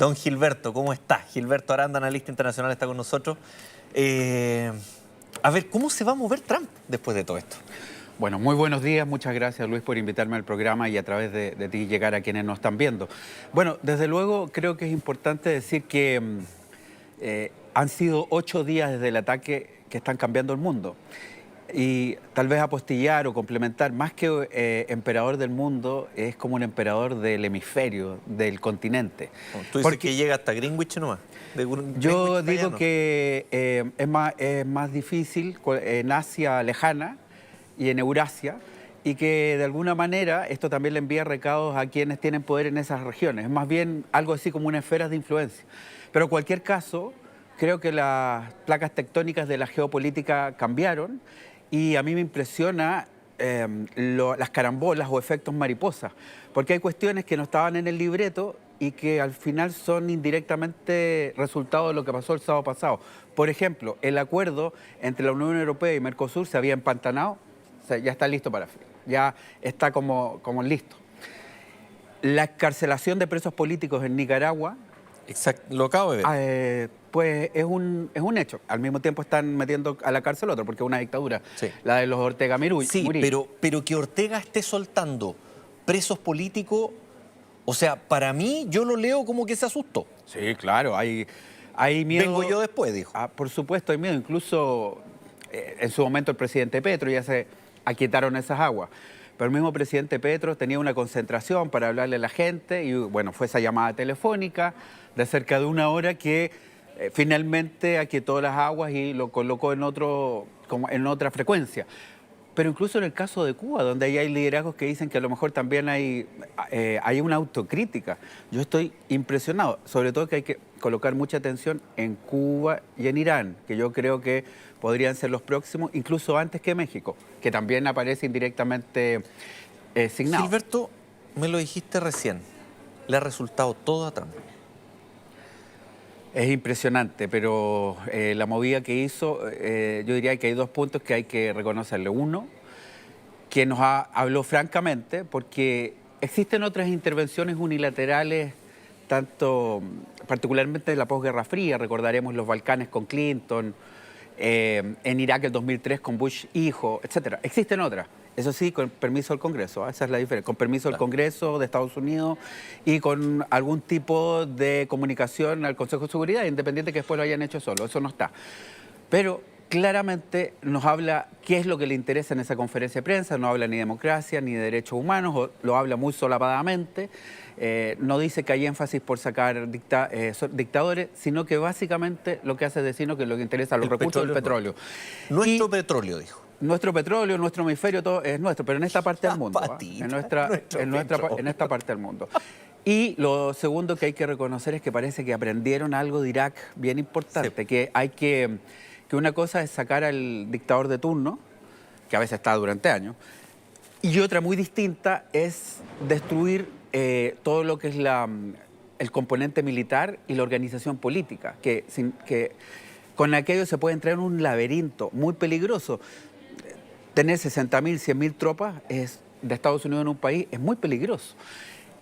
Don Gilberto, ¿cómo está? Gilberto Aranda, analista internacional, está con nosotros. A ver, ¿cómo se va a mover Trump después de todo esto? Bueno, muy buenos días. Muchas gracias, Luis, por invitarme al programa y a través de ti llegar a quienes nos están viendo. Bueno, desde luego creo que es importante decir que han sido 8 días desde el ataque que están cambiando el mundo. Y tal vez apostillar o complementar, más que emperador del mundo, es como un emperador del hemisferio, del continente. ¿Tú dices que llega hasta Greenwich nomás? Yo digo que es más difícil en Asia lejana y en Eurasia, y que de alguna manera esto también le envía recados a quienes tienen poder en esas regiones. Es más bien algo así como una esfera de influencia. Pero en cualquier caso, creo que las placas tectónicas de la geopolítica cambiaron y a mí me impresiona las carambolas o efectos mariposa, porque hay cuestiones que no estaban en el libreto y que al final son indirectamente resultado de lo que pasó el sábado pasado. Por ejemplo, el acuerdo entre la Unión Europea y Mercosur se había empantanado, o sea, ya está listo para ya está como listo. La excarcelación de presos políticos en Nicaragua, exacto, lo acabo de ver. pues es un hecho. Al mismo tiempo están metiendo a la cárcel otro, porque es una dictadura, sí, la de los Ortega Murillo. Sí, pero que Ortega esté soltando presos políticos, o sea, para mí yo lo leo como que se asustó. Sí, claro, hay miedo. Vengo yo después, dijo. Por supuesto, hay miedo. Incluso en su momento el presidente Petro ya se aquietaron esas aguas. Pero el mismo presidente Petro tenía una concentración para hablarle a la gente y bueno, fue esa llamada telefónica de cerca de 1 hora que finalmente aquietó las aguas y lo colocó en otra frecuencia. Pero incluso en el caso de Cuba, donde ahí hay liderazgos que dicen que a lo mejor también hay una autocrítica. Yo estoy impresionado, sobre todo que hay que colocar mucha atención en Cuba y en Irán, que yo creo que podrían ser los próximos, incluso antes que México, que también aparece indirectamente signado. Gilberto, me lo dijiste recién, le ha resultado todo a Trump. Es impresionante, pero la movida que hizo, yo diría que hay 2 puntos que hay que reconocerle. Uno, que nos habló francamente, porque existen otras intervenciones unilaterales, particularmente de la posguerra fría, recordaremos los Balcanes con Clinton, en Irak el 2003 con Bush hijo, etc. Existen otras. Eso sí, con permiso del Congreso, esa es la diferencia, con permiso del Congreso de Estados Unidos y con algún tipo de comunicación al Consejo de Seguridad, independiente que después lo hayan hecho solo, eso no está. Pero claramente nos habla qué es lo que le interesa en esa conferencia de prensa, no habla ni de democracia ni de derechos humanos, o lo habla muy solapadamente, no dice que hay énfasis por sacar dictadores, sino que básicamente lo que hace es decirnos que lo que interesa a los recursos del petróleo. Nuestro petróleo, dijo. Nuestro petróleo, nuestro hemisferio, todo es nuestro, pero en esta parte del mundo. En esta parte del mundo. Y lo segundo que hay que reconocer es que parece que aprendieron algo de Irak bien importante, sí. que una cosa es sacar al dictador de turno, que a veces está durante años, y otra muy distinta es destruir todo lo que es el componente militar y la organización política, que con aquello se puede entrar en un laberinto muy peligroso. Tener 60.000, 100.000 tropas de Estados Unidos en un país es muy peligroso.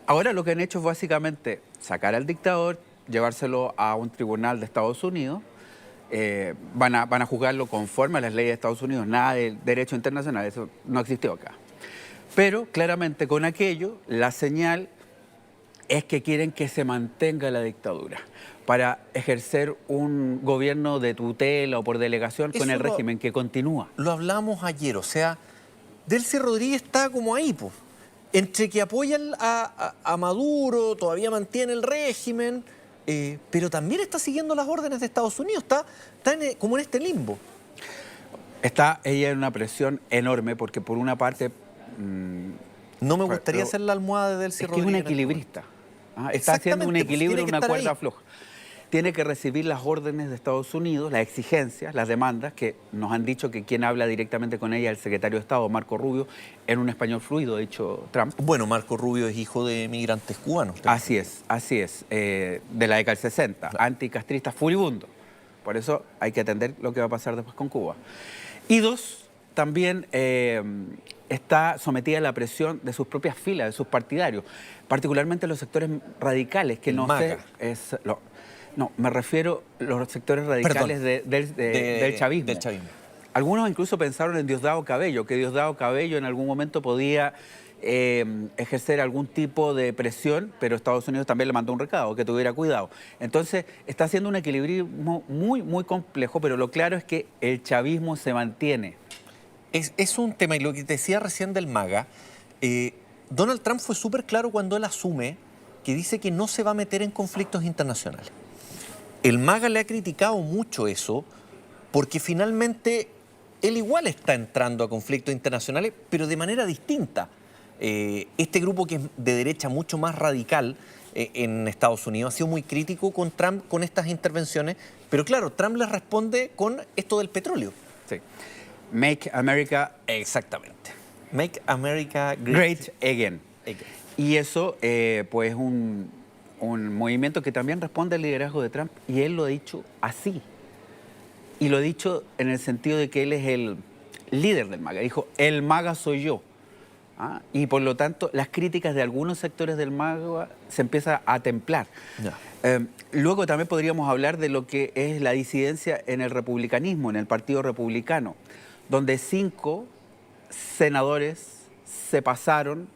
Ahora lo que han hecho es básicamente sacar al dictador, llevárselo a un tribunal de Estados Unidos, van a juzgarlo conforme a las leyes de Estados Unidos, nada de derecho internacional, eso no existió acá. Pero claramente con aquello la señal es que quieren que se mantenga la dictadura para ejercer un gobierno de tutela o por delegación con el régimen que continúa. Lo hablamos ayer, o sea, Delcy Rodríguez está como ahí, pues. Entre que apoya a Maduro, todavía mantiene el régimen, pero también está siguiendo las órdenes de Estados Unidos, está como en este limbo. Está ella en una presión enorme porque por una parte... no me gustaría ser la almohada de Delcy Rodríguez. Es que es una equilibrista. Está haciendo un equilibrio en una cuerda floja. Tiene que recibir las órdenes de Estados Unidos, las exigencias, las demandas, que nos han dicho que quien habla directamente con ella es el secretario de Estado, Marco Rubio, en un español fluido, de hecho, Trump. Bueno, Marco Rubio es hijo de migrantes cubanos. Así es, de la década del 60, claro. Anticastrista furibundo. Por eso hay que atender lo que va a pasar después con Cuba. Y 2, también está sometida a la presión de sus propias filas, de sus partidarios, particularmente los sectores radicales, que no sé... No, me refiero a los sectores radicales del chavismo. Del chavismo. Algunos incluso pensaron en Diosdado Cabello, que Diosdado Cabello en algún momento podía ejercer algún tipo de presión, pero Estados Unidos también le mandó un recado, que tuviera cuidado. Entonces, está haciendo un equilibrismo muy, muy complejo, pero lo claro es que el chavismo se mantiene. Es un tema, y lo que te decía recién del MAGA, Donald Trump fue súper claro cuando él asume que dice que no se va a meter en conflictos internacionales. El MAGA le ha criticado mucho eso, porque finalmente él igual está entrando a conflictos internacionales, pero de manera distinta. Este grupo que es de derecha mucho más radical en Estados Unidos ha sido muy crítico con Trump con estas intervenciones, pero claro, Trump les responde con esto del petróleo. Sí. Make America... Exactamente. Make America Great Again. Y eso, pues, un movimiento que también responde al liderazgo de Trump, y él lo ha dicho así. Y lo ha dicho en el sentido de que él es el líder del MAGA. Dijo, el MAGA soy yo. Y por lo tanto, las críticas de algunos sectores del MAGA se empiezan a templar. Luego también podríamos hablar de lo que es la disidencia en el republicanismo, en el Partido Republicano, donde 5 senadores se pasaron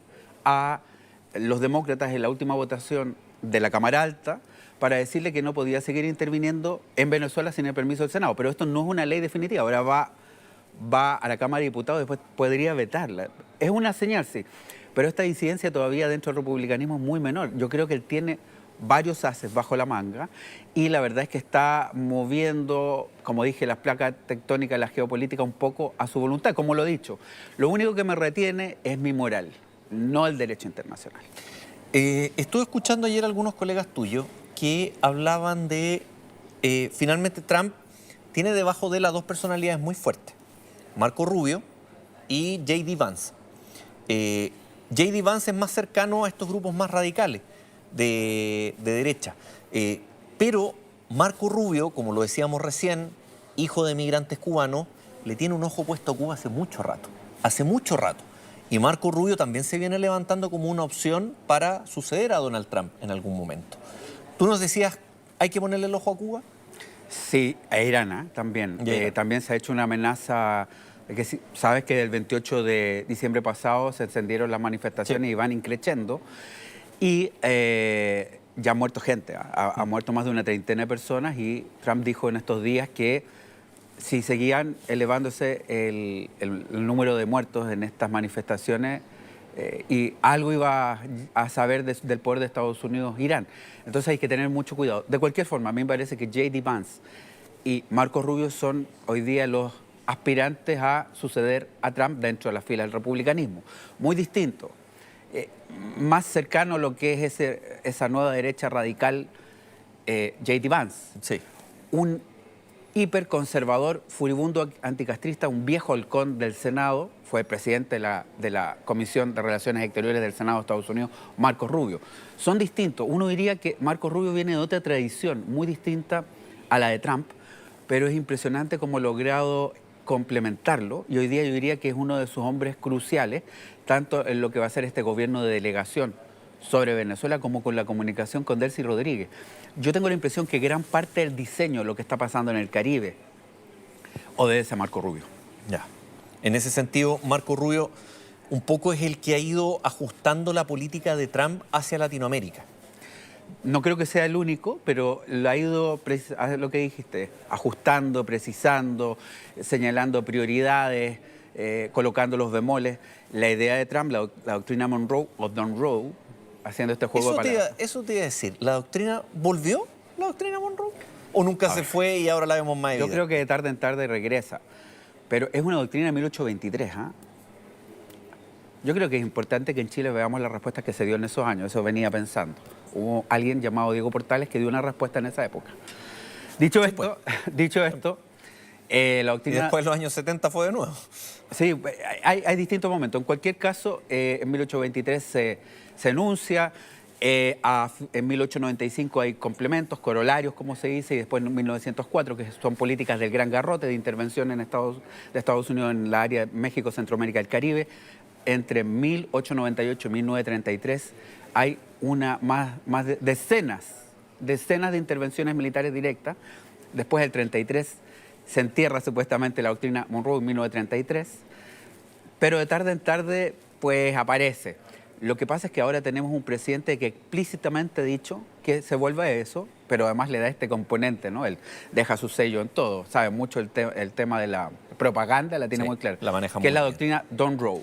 a los demócratas en la última votación de la Cámara Alta para decirle que no podía seguir interviniendo en Venezuela sin el permiso del Senado. Pero esto no es una ley definitiva, ahora va a la Cámara de Diputados y después podría vetarla. Es una señal, sí, pero esta disidencia todavía dentro del republicanismo es muy menor. Yo creo que él tiene varios ases bajo la manga y la verdad es que está moviendo, como dije, las placas tectónicas, la geopolítica un poco a su voluntad, como lo he dicho. Lo único que me retiene es mi moral, no el derecho internacional. Estuve escuchando ayer a algunos colegas tuyos que hablaban de, finalmente Trump tiene debajo de él a 2 personalidades muy fuertes, Marco Rubio y J.D. Vance. J.D. Vance es más cercano a estos grupos más radicales de derecha, pero Marco Rubio, como lo decíamos recién, hijo de migrantes cubanos, le tiene un ojo puesto a Cuba hace mucho rato. Y Marco Rubio también se viene levantando como una opción para suceder a Donald Trump en algún momento. Tú nos decías, ¿hay que ponerle el ojo a Cuba? Sí, a Irán también. También se ha hecho una amenaza, que sabes que el 28 de diciembre pasado se encendieron las manifestaciones y van increciendo. Y ya ha muerto gente, ha muerto más de una treintena de personas, y Trump dijo en estos días que si seguían elevándose el número de muertos en estas manifestaciones, y algo iba a saber del poder de Estados Unidos Irán. Entonces hay que tener mucho cuidado. De cualquier forma, a mí me parece que J.D. Vance y Marco Rubio son hoy día los aspirantes a suceder a Trump dentro de la fila del republicanismo. Muy distinto. Más cercano a lo que es esa nueva derecha radical, J.D. Vance. Sí. Un hiperconservador, furibundo anticastrista, un viejo halcón del Senado, fue presidente de la Comisión de Relaciones Exteriores del Senado de Estados Unidos, Marco Rubio. Son distintos. Uno diría que Marco Rubio viene de otra tradición, muy distinta a la de Trump, pero es impresionante cómo ha logrado complementarlo, y hoy día yo diría que es uno de sus hombres cruciales, tanto en lo que va a ser este gobierno de delegación sobre Venezuela como con la comunicación con Delcy Rodríguez. Yo tengo la impresión que gran parte del diseño de lo que está pasando en el Caribe obedece a Marco Rubio. Ya. En ese sentido, Marco Rubio un poco es el que ha ido ajustando la política de Trump hacia Latinoamérica. No creo que sea el único, pero lo ha ido, lo que dijiste, ajustando, precisando, señalando prioridades, colocando los bemoles. La idea de Trump, la doctrina Monroe o Monroe, haciendo este juego de palabras. Eso te iba a decir, ¿la doctrina volvió, la doctrina Monroe? ¿O nunca se fue y ahora la vemos más evidente? Yo creo que de tarde en tarde regresa, pero es una doctrina de 1823, Yo creo que es importante que en Chile veamos las respuestas que se dio en esos años, eso venía pensando. Hubo alguien llamado Diego Portales que dio una respuesta en esa época. Dicho esto, la doctrina... Y después de los años 70 fue de nuevo. Sí, hay distintos momentos. En cualquier caso, en 1823 se enuncia, En 1895 hay complementos, corolarios, como se dice, y después en 1904, que son políticas del Gran Garrote de intervención de Estados Unidos en la área México, Centroamérica y el Caribe. Entre 1898 y 1933 hay decenas de intervenciones militares directas. Después del 33 se entierra supuestamente la doctrina Monroe en 1933, pero de tarde en tarde pues aparece. Lo que pasa es que ahora tenemos un presidente que explícitamente ha dicho que se vuelve a eso, pero además le da este componente, ¿no? Él deja su sello en todo, sabe mucho el tema de la propaganda, la tiene muy clara, la maneja que muy es la bien. doctrina Don't Row.